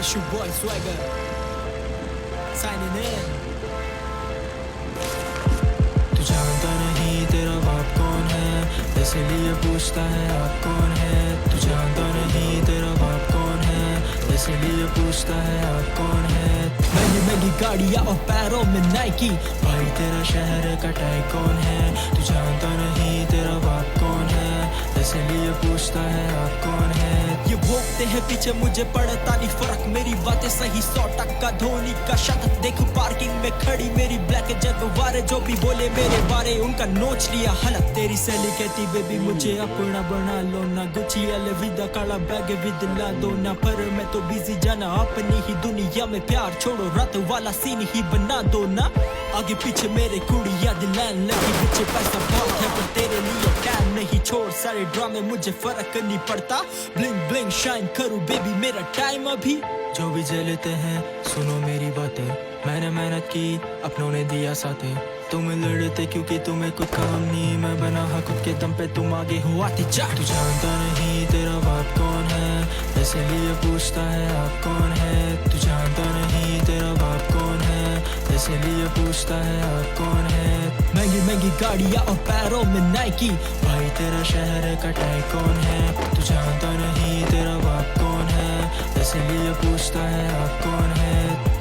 It's your boy Swagger signing in. तू जानता नहीं तेरा बाप कौन है, इसलिए पूछता है आप कौन है। तू जानता नहीं तेरा बाप कौन है, इसलिए पूछता है आप कौन है। महंगी महंगी गाड़ियाँ और पैरों में नाइकी, भाई तेरा शहर का टाई कौन है। तू जानता नहीं तेरा बाप कौन है, इसलिए पूछता है आप कौन है। ये भोगते हैं पीछे मुझे पड़ता नहीं फर्क, मेरी बातें सही 100% धोनी का शतक। देख पार्किंग में खड़ी मेरी ब्लैक जगवारे, जो भी बोले मेरे बारे उनका नोच लिया हलक। तेरी सहेली कहती बेबी मुझे अपना बना लो ना, गुची अलविदा काला बैग भी दिला दो ना। पर मैं तो बिजी जाना अपनी ही दुनिया में, प्यार छोड़ो रात वाला सीन ही बना दो ना। आगे पीछे मेरे कुड़िया दिलान लगी, पीछे पैसा बहुत है पर तेरे लिए टाइम नहीं। छोड़ सारे ड्रामे मुझे फर्क नहीं पड़ता, ब्लिंग ब्लिंग शाइन करूं बेबी मेरा टाइम अभी। जो भी झेलते हैं सुनो मेरी बातें, मैंने मेहनत की अपनों ने दिया साथे। तुम लड़ते क्योंकि तुम्हें कुछ काम नहीं, मैं बना हाँ खुद के दम पे तुम आगे हो आते जा। तू जानता नहीं तेरा बाप कौन है, इसलिए पूछता है आप कौन है। तू जानता नहीं तेरा बाप कौन है, इसलिए पूछता है आप कौन है। महंगी महंगी गाड़ियाँ और पैरों में नाइकी, भाई तेरा शहर का टाई कौन है। तू जानता नहीं तेरा बाप कौन है, इसलिए पूछता है आप कौन है।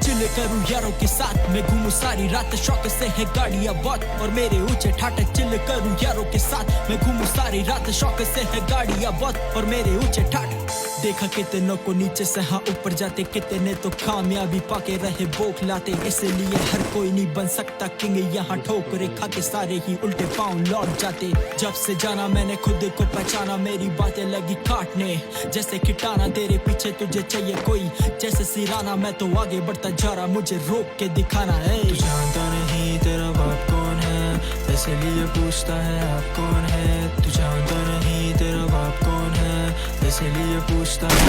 चिल करूं यारों के साथ मैं घूमूं सारी रात, शौक से है गाड़ियाँ बहुत और मेरे ऊंचे ठाटे। चिल करूं यारों के साथ मैं घूमूं सारी रात, शौक से है गाड़ियाँ बहुत और मेरे ऊंचे ठाटे। देखा कितनों को नीचे से हाँ ऊपर जाते, कितने तो कामयाबी पाके रहे बौखलाते। इसलिए हर कोई नहीं बन सकता किंग, यहाँ ठोकरे खाते सारे ही उल्टे पांव लौट जाते। जब से जाना मैंने खुद को पहचाना, मेरी बातें लगी काटने जैसे किटाना। तेरे पीछे तुझे चाहिए कोई जैसे सिराना, मैं तो आगे बढ़ता जा रहा मुझे रोक के दिखाना है। तू जानता नहीं तेरा बाप कौन है, इसलिए पूछता है आप कौन है। तू जानता नहीं तेरा बाप कौन है, इसलिए पूछता है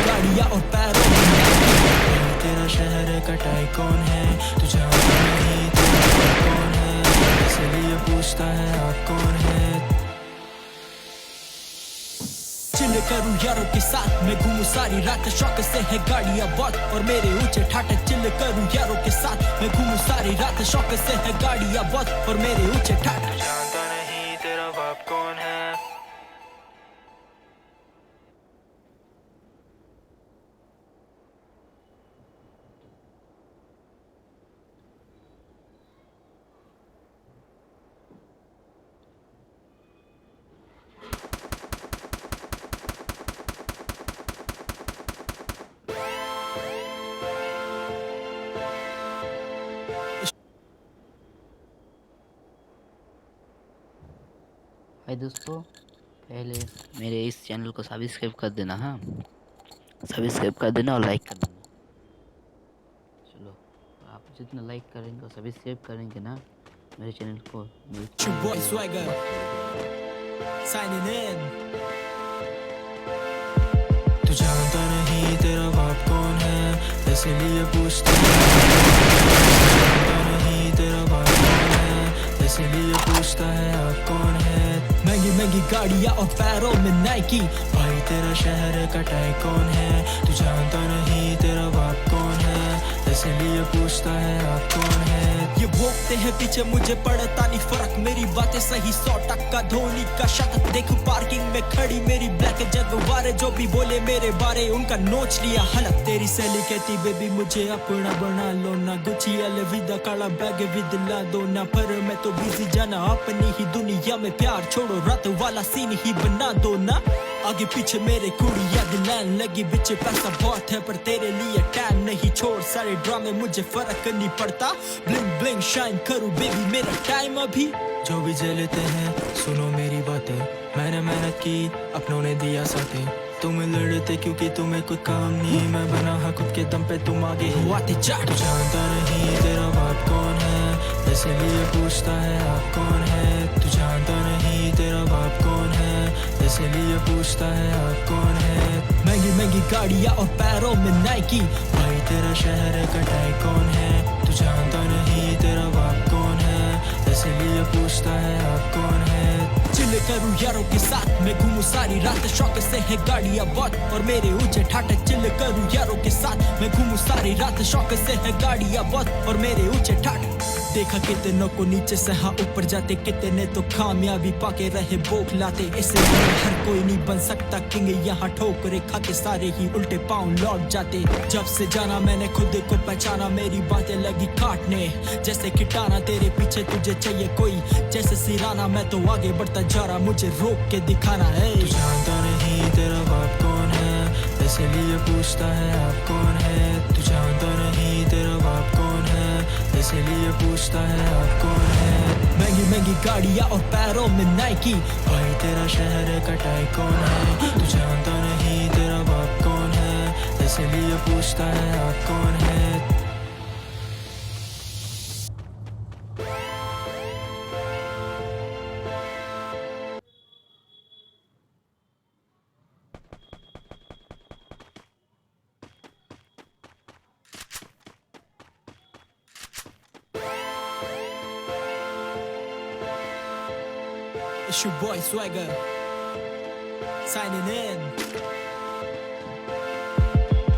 गाड़ियाँ और पैरों में तेरा शहर का टाई कौन है। तू जानता नहीं तेरा बाप कौन है, इसलिए पूछता है आप कौन है। चिल करूं यारों के साथ मैं घूमूं सारी रात, शौक से है गाड़ियाँ बहुत और मेरे ऊंचे ठाटे। चिल करूं यारों के साथ मैं घूमूं सारी रात, शौक से है गाड़ियाँ बहुत और मेरे ऊंचे ठाटे। जानता नहीं तेरा बाप कौन है। हाय दोस्तों, पहले मेरे इस चैनल को सब्सक्राइब कर देना। हाँ, सब्सक्राइब कर देना और लाइक कर देना। चलो, आप जितना लाइक करेंगे और सब्सक्राइब करेंगे ना मेरे चैनल को, Your boy Swagger signing in. तू जानता नहीं तेरा बाप कौन है, इसलिए पूछता है। जानता नहीं तेरा बाप कौन है, इसलिए पूछता है आप कौन है। महंगी महंगी गाड़ियाँ और पैरों में नाइकी, भाई तेरा शहर का टाई कौन है। तू जानता नहीं तेरा बाप कौन है, इसलिए पूछता है आप कौन है। ये भोगते हैं पीछे मुझे पड़ता नहीं फर्क, मेरी बातें सही 100% धोनी का शतक। देख पार्किंग में खड़ी मेरी ब्लैक जगवारे, जो भी बोले मेरे बारे उनका नोच लिया हलक। तेरी सहेली कहती बेबी मुझे अपना बना लो ना, गुची अलविदा काला बैग भी दिला दो ना। पर मैं तो बिजी जाना अपनी ही दुनिया में, प्यार छोड़ो रात वाला सीन ही बना दो ना। आगे पीछे मेरे कुड़िया दिलान लगी, बीच पैसा बहुत है पर तेरे लिए टाइम नहीं। छोड़ सारे ड्रामे मुझे फर्क नहीं पड़ता, ब्लिंग ब्लिंग शाइन करूं बेबी मेरा टाइम अभी। जो भी झेलते हैं सुनो मेरी बातें, मैंने मेहनत की अपनों ने दिया साथे। तुम लड़ते क्योंकि तुम्हें कोई काम नहीं, मैं बना हाँ खुद के दम पे तुम आगे हो आते जा। तू जानता नहीं तेरा बाप कौन है, इसलिए पूछता है आप कौन है। तू जानता नहीं तेरा बाप कौन है, इसलिए पूछता है आप कौन है। महंगी महंगी गाड़ियाँ और पैरों में नाइकी, भाई तेरा शहर का टाई कौन है। तू जानता नहीं तेरा बाप कौन है, इसलिए पूछता है आप कौन है। चिल करूं यारों के साथ मैं घूमूं सारी रात शौक से है गाड़ियां बहुत और मेरे ऊंचे ठाटे चिल करूं यारों के साथ मैं घूमूं सारी रात शौक से है गाड़ियां बहुत और मेरे ऊंचे ठाटे देखा कितनों को नीचे से हाँ ऊपर जाते कितने तो कामयाबी पाके रहे बोक लाते इसलिए हर कोई नहीं बन सकता किंग यहाँ ठोकरे खा के सारे ही उल्टे पाँव लौट जाते जब से जाना मैंने खुद को पहचाना मेरी बातें लगी काटने जैसे खिटाना तेरे पीछे तुझे चाहिए कोई जैसे सिराना मैं तो आगे बढ़ता जा रहा मुझे रोक के दिखाना है तू जानता नहीं तेरा बाप कौन है इसलिए पूछता है आप कौन है तू जानता नहीं तेरा बाप कौन है इसलिए पूछता है आप कौन है महंगी महंगी गाड़ियां और पैरों में नाइकी भाई तेरा शहर का टाई कौन है तू जानता नहीं तेरा बाप कौन है इसलिए पूछता है आप कौन है It's your boy Swagger signing in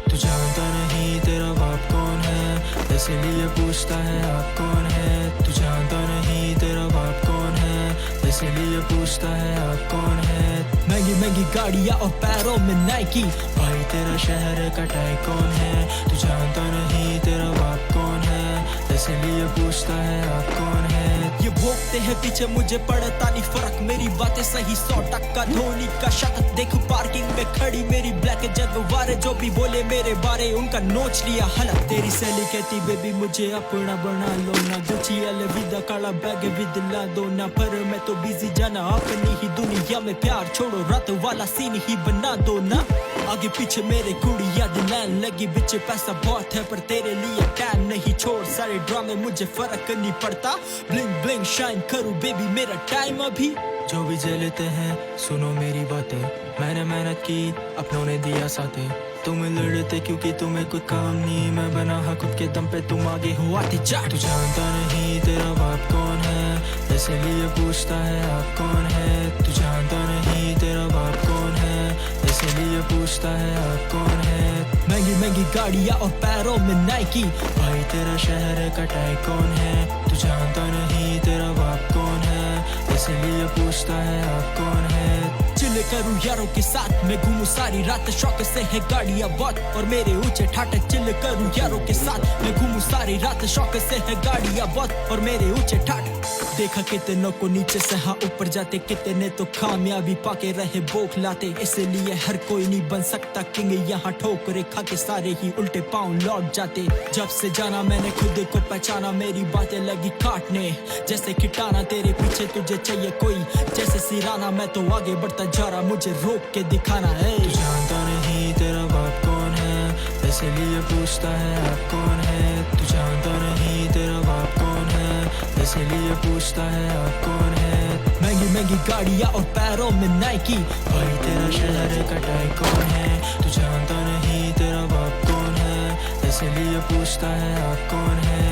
तू जानता नहीं तेरा बाप कौन है इसलिए पूछता है आप कौन है तू जानता नहीं तेरा बाप कौन है इसलिए पूछता है आप कौन है महंगी महंगी गाड़ियां और पैरों में नाइकी भाई तेरा शहर का टाई कौन है तू जानता नहीं तेरा बाप कौन है इसलिए पूछता है आप कौन है ये भोगते हैं पीछे मुझे पड़ता नहीं फर्क मेरी बातें सही 100% धोनी का शतक देख पार्किंग में खड़ी मेरी ब्लैक जगवारे जो भी बोले मेरे बारे उनका नोच लिया हलक तेरी सहेली कहती बेबी मुझे अपना बना लो ना गुची अलविदा काला बैग भी दिला दो ना पर मैं तो बिजी जाना अपनी ही दुनिया में प्यार छोड़ो रात वाला सीन ही बना दो ना आगे पीछे मेरे कुड़ी याद लाइन लगी बिच पैसा बहुत है पर तेरे लिए टाइम नहीं छोड़ सारे ड्रामे मुझे फर्क नहीं पड़ता ब्लिंग ब्लिंग शाइन करूं बेबी मेरा टाइम अभी जो भी झेलते हैं सुनो मेरी बातें मैंने मेहनत की अपनों ने दिया साथे तुम लड़ते क्योंकि तुम्हें कोई काम नहीं मैं बना हाँ खुद के दम पे तुम आगे हो आते जा तू जानता नहीं तेरा बाप कौन है इसलिए पूछता है आप कौन है तू जानता नहीं तेरा बाप कौन है इसलिए पूछता है आप कौन है महंगी महंगी गाड़ियां और पैरों में नाइकी भाई तेरा शहर का टाई कौन है तू जानता नहीं तेरा बाप कौन है इसलिए पूछता है आप कौन है चिल करूं यारों के साथ मैं घूमूं सारी रात शौक से है गाड़ियां बहुत और मेरे ऊंचे ठाटे चिल करूं यारों के साथ मैं घूमूं सारी रात शौक से है गाड़ियां बहुत और मेरे ऊंचे ठाटे देखा कितनों को नीचे से हाँ ऊपर जाते कितने तो कामयाबी पाके रहे बोक लाते इसलिए हर कोई नहीं बन सकता किंग यहाँ ठोकरे खा के सारे ही उल्टे पाँव लौट जाते जब से जाना मैंने खुद को पहचाना मेरी बातें लगी काटने जैसे खिटाना तेरे पीछे तुझे चाहिए कोई जैसे सिराना मैं तो आगे बढ़ता जा रहा मुझे रोक के दिखाना है तू जानता नहीं तेरा बाप कौन है इसलिए पूछता है आप कौन है तू जानता नहीं तेरा बाप कौन है इसलिए पूछता है आप कौन है महंगी महंगी गाड़ियां और पैरों में नाइकी भाई तेरा शहर का टाई कौन है तू जानता नहीं तेरा बाप कौन है इसलिए पूछता है आप कौन है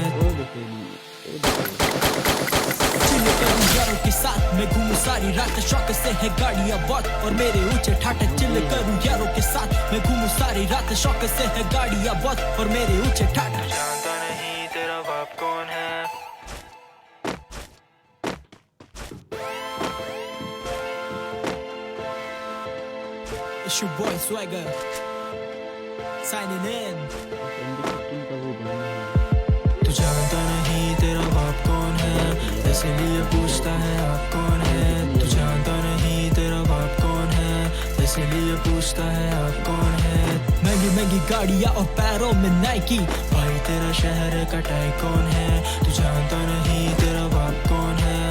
चिल करूं यारों के साथ मैं घूमूं सारी रात शौक से है गाड़ियां बहुत और मेरे ऊंचे ठाटे चिल करूं यारों के साथ मैं घूमूं सारी रात शौक से है गाड़ियां बहुत और मेरे ऊंचे ठाटे जानता नहीं तेरा बाप कौन है It's your boy Swagger signing in तू जानता नहीं तेरा बाप कौन है इसलिए पूछता है आप कौन है तू जानता नहीं तेरा बाप कौन है इसलिए पूछता है आप कौन है महंगी महंगी गाड़ियां और पैरों में नाइकी भाई तेरा शहर का टाई कौन है तू जानता नहीं तेरा बाप कौन है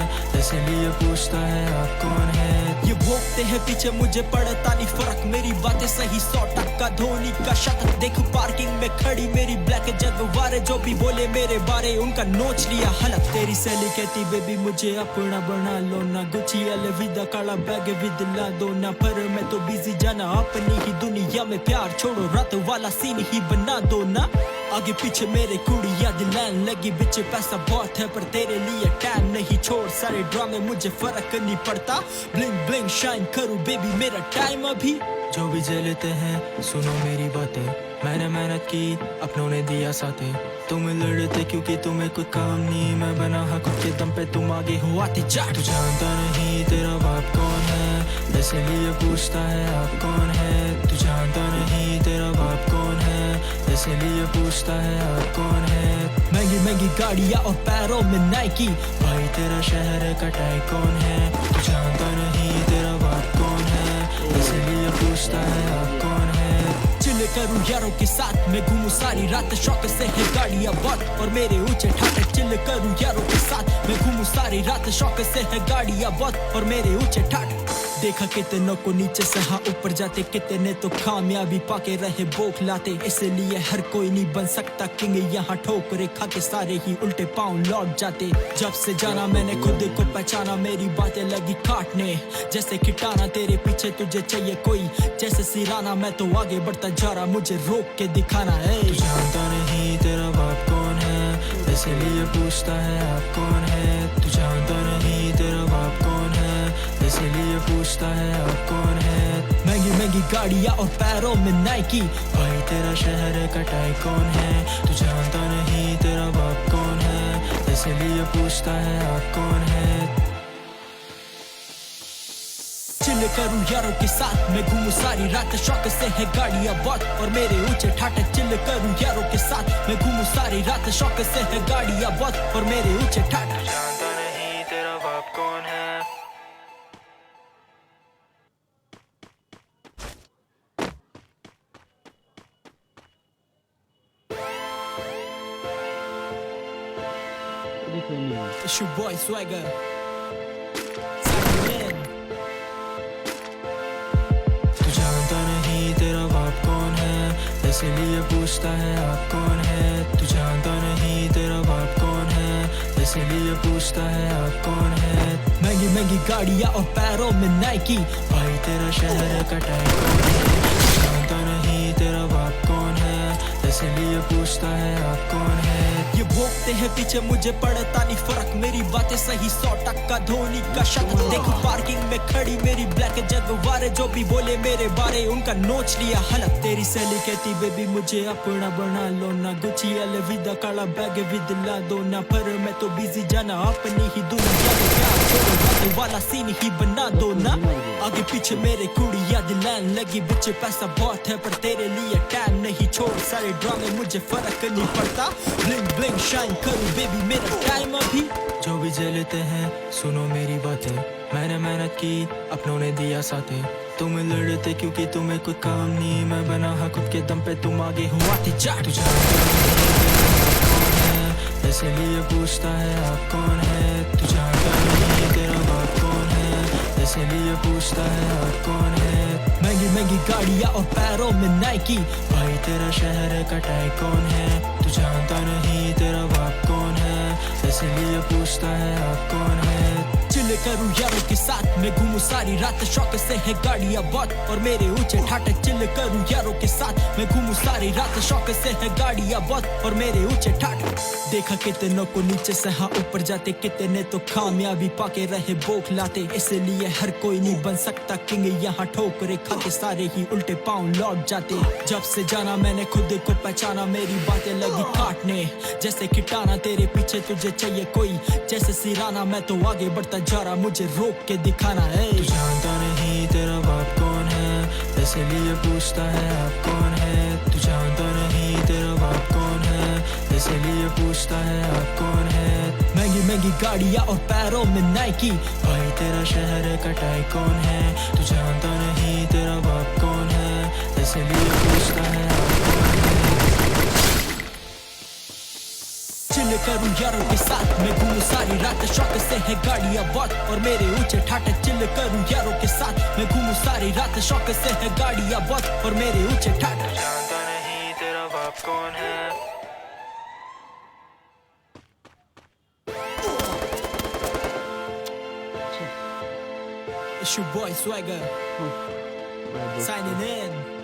इसलिए पूछता है आप कौन है ये भोगते हैं पीछे मुझे पड़ता नहीं फर्क मेरी बातें सही 100% धोनी का शतक देख पार्किंग में खड़ी मेरी ब्लैक जगवारे जो भी बोले मेरे बारे उनका नोच लिया हलक तेरी सहेली कहती बेबी मुझे अपना बना लो ना गुची अलविदा काला बैग भी दिला दो ना पर मैं तो बिजी जाना अपनी ही दुनिया में प्यार छोड़ो रात वाला सीन ही बना दो ना आगे पीछे मेरे कुड़ी याद लाइन लगी बिच पैसा बहुत है पर तेरे लिए टाइम नहीं छोड़ सारे ड्रामे मुझे फर्क नहीं पड़ता, ब्लिंग ब्लिंग शाइन करूं बेबी मेरा टाइम अभी। जो भी जलते हैं सुनो मेरी बातें, मैंने मेहनत की अपनों ने दिया साथे, तुम लड़ते क्योंकि तुम्हें कोई काम नहीं, मैं बना हाँ खुद के दम पे, तुम आगे हो आते जा। तू जानता नहीं तेरा बाप कौन है, इसलिए पूछता है आप कौन है। तू जानता नहीं तेरा बाप कौन है, इसलिए पूछता है आप कौन है। महंगी महंगी गाड़ियाँ और पैरों में नाइकी, भाई तेरा शहर का टाई कौन है। तू जानता नहीं तेरा बाप कौन है, इसलिए पूछता है आप कौन है। चिल करूं यारों के साथ मैं घूमूं सारी रात, शौक से है गाड़ियाँ बहुत और मेरे ऊंचे ठाट। चिल करूं यारों के साथ मैं घूमूं सारी रात, शौक से है गाड़ियाँ बहुत और मेरे ऊंचे ठाट। देखा कितनों को नीचे से हाँ ऊपर जाते, कितने तो कामयाबी पाके रहे बोख लाते, इसलिए हर कोई नहीं बन सकता किंग, यहाँ ठोकरे खा के सारे ही उल्टे पाँव लौट जाते। जब से जाना मैंने खुद को पहचाना, मेरी बातें लगी काटने जैसे खिटाना, तेरे पीछे तुझे चाहिए कोई जैसे सिराना, मैं तो आगे बढ़ता जा रहा मुझे रोक के दिखाना है। तू जानता नहीं तेरा बाप कौन है, इसलिए पूछता है आप कौन है। तू जानता नहीं तेरा बाप कौन है, इसलिए पूछता है आप कौन है। महंगी महंगी गाड़ियाँ और पैरों में नाइकी, भाई तेरा शहर का टाई कौन है। तू जानता नहीं तेरा बाप कौन है, इसलिए पूछता है आप कौन है। चिल करूं यारों के साथ मैं घूमूं सारी रात, शौक से है गाड़ियाँ बहुत और मेरे ऊंचे ठाट। चिल करूं यारों के साथ मैं घूमूं सारी रात, शौक से है गाड़ियाँ बहुत और मेरे ऊंचे ठाट। जानता नहीं तेरा बाप कौन है। It's your boy Swagger. तू जानता नहीं तेरा बाप कौन है, इसलिए पूछता है आप कौन है। तू जानता नहीं तेरा बाप कौन है, इसलिए पूछता है आप कौन है। महंगी महंगी गाड़ियाँ और पैरों में नाइकी, भाई तेरा शहर का टाई कौन है। तू जानता नहीं तेरा बाप कौन है, इसलिए पूछता है आप कौन है। ये भोगते हैं पीछे मुझे पड़ता नहीं फर्क, मेरी बातें सही 100% धोनी का शक। देखो पार्किंग में खड़ी मेरी ब्लैक जगवारे, जो भी बोले मेरे बारे उनका नोच लिया हलक। तेरी सहेली कहती बेबी मुझे अपना बना लो ना, गुची अलविदा काला बैग भी दिला दो ना, पर मैं तो बिजी जाना अपनी ही दुनिया में, क्या छोड़ो वाला सीन ही बना दो ना। आगे पीछे मेरे कुड़ियाँ दिलान लगी, बिच पैसा बहुत है पर तेरे लिए टाइम नहीं, छोड़ सारे ड्रामे मुझे फर्क नहीं पड़ता, ब्लिंग ब्लिंग शाइन करूं बेबी मेरा टाइम अभी। जो भी जलते हैं सुनो मेरी बातें, मैंने मेहनत की अपनों ने दिया साथे, तुम लड़ते क्योंकि तुम्हें कोई काम नहीं, मैं बना हाँ खुद के दम पे, तुम आगे हो आते जा। तू जानता नहीं कौन है, इसलिए पूछता है आप कौन है। तू जानता नहीं तेरा बाप कौन है, इसलिए पूछता है आप कौन है। महंगी महंगी गाड़ियाँ और पैरों में नाइकी, भाई तेरा शहर का टाई कौन है। तू जानता नहीं तेरा बाप कौन है, इसलिए पूछता है आप कौन है। चिल करूं यारों के साथ मैं घूमूं सारी रात, शौक से है गाड़ियाँ बहुत और मेरे ऊंचे ठाट। चिल करूं यारों के साथ मैं घूमूं सारी रात, शौक से है गाड़ियाँ बहुत और मेरे ऊंचे ठाट। देखा कितनों को नीचे से हाँ ऊपर जाते, कितने तो कामयाबी पाके रहे बोख लाते, इसलिए हर कोई नहीं बन सकता किंग, यहाँ ठोकरे खा के सारे ही उल्टे पाँव लौट जाते। जब से जाना मैंने खुद को पहचाना, मेरी बातें लगी काटने जैसे खिटाना, तेरे पीछे तुझे चाहिए कोई जैसे सिराना, मैं तो आगे बढ़ता जा रहा मुझे रोक के दिखाना है। तू जानता नहीं तेरा बाप कौन है, इसलिए पूछता है आप कौन है। तू जानता नहीं तेरा बाप कौन है, इसलिए पूछता है आप कौन है। महंगी महंगी गाड़ियाँ और पैरों में नाइकी, भाई तेरा शहर का टाई कौन है। तू जानता नहीं तेरा बाप कौन है, इसलिए पूछता है आप कौन है। चिल करूं यारों के साथ मैं घूमूं सारी रात, शौक से है गाड़ियाँ बहुत और मेरे ऊंचे ठाट। चिल करूं यारों के साथ मैं घूमूं सारी रात, शौक से है गाड़ियाँ बहुत और मेरे ऊंचे ठाट। जानता नहीं तेरा बाप कौन है। It's your boy Swagger signing in.